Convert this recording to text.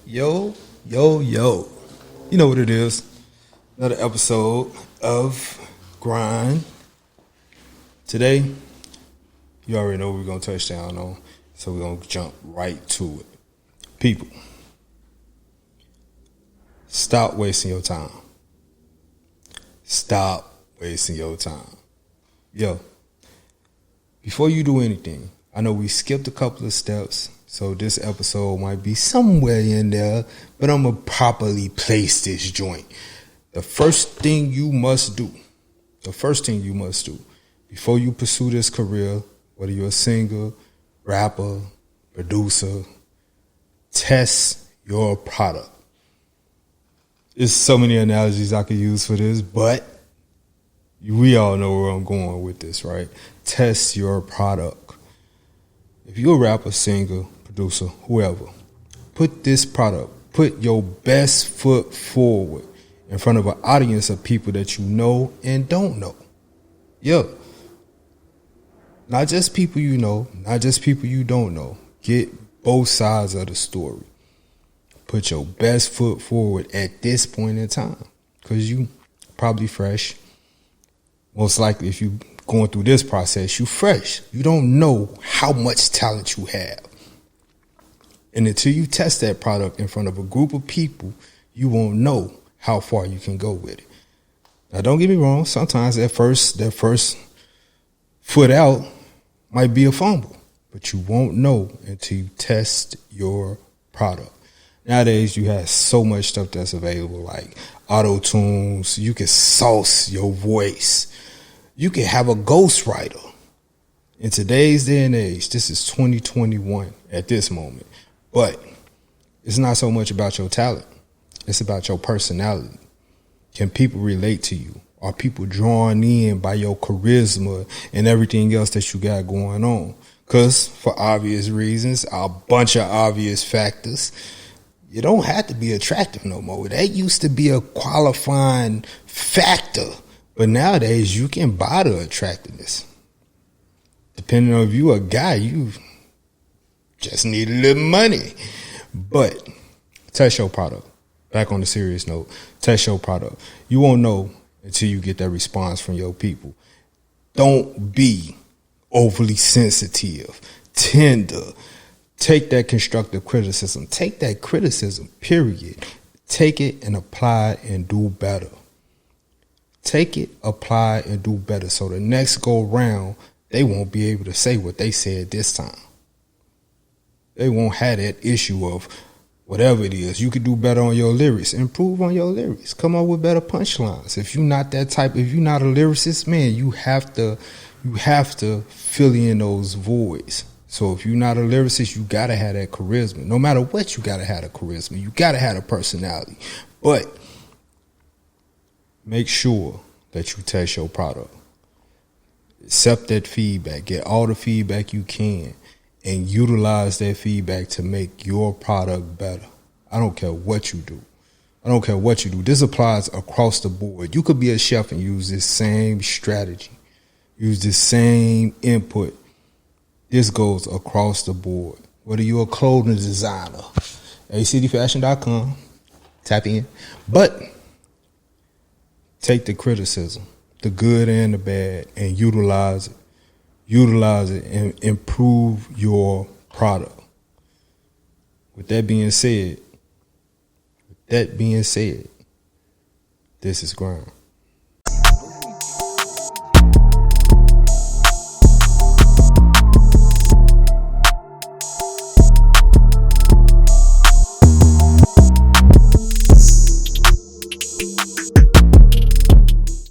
Yo, yo, yo. You know what it is. Another episode of Grind. Today, you already know what we're going to touch down on. So we're going to jump right to it. People, stop wasting your time. Stop wasting your time. Yo, before you do anything, I know we skipped a couple of steps, so this episode might be somewhere in there, but I'm going to properly place this joint. The first thing you must do, before you pursue this career, whether you're a singer, rapper, producer, test your product. There's so many analogies I could use for this, but we all know where I'm going with this, right? Test your product. If you're a rapper, singer, producer, whoever, put your best foot forward in front of an audience of people that you know and don't know. Yeah. Not just people you know, not just people you don't know. Get both sides of the story. Put your best foot forward at this point in time, because you probably fresh. Most likely, if you going through this process, you fresh. You don't know how much talent you have. And until you test that product in front of a group of people, you won't know how far you can go with it. Now, don't get me wrong. Sometimes that first foot out might be a fumble, but you won't know until you test your product. Nowadays, you have so much stuff that's available, like auto tunes. You can sauce your voice. You can have a ghostwriter. In today's day and age, this is 2021 at this moment. But it's not so much about your talent. It's about your personality. Can people relate to you? Are people drawn in by your charisma and everything else that you got going on? Because for obvious reasons, a bunch of obvious factors, you don't have to be attractive no more. That used to be a qualifying factor. But nowadays, you can buy the attractiveness. Depending on if you a guy, you just need a little money. But test your product. Back on the serious note, test your product. You won't know until you get that response from your people. Don't be overly sensitive, tender. Take that constructive criticism. Take that criticism, period. Take it and apply it and do better. Take it, apply, and do better. So the next go round, they won't be able to say what they said this time. They won't have that issue of whatever it is. You could do better on your lyrics. Improve on your lyrics. Come up with better punchlines. If you're not that type, if you're not a lyricist, man, you have to fill in those voids. So if you're not a lyricist, you gotta have that charisma. No matter what, you gotta have a charisma. You gotta have a personality. But make sure that you test your product. Accept that feedback. Get all the feedback you can and utilize that feedback to make your product better. I don't care what you do. This applies across the board. You could be a chef and use this same strategy. Use this same input. This goes across the board. Whether you're a clothing designer, acdfashion.com, tap in. But take the criticism, the good and the bad, and utilize it. Utilize it and improve your product. With that being said, this is Grind.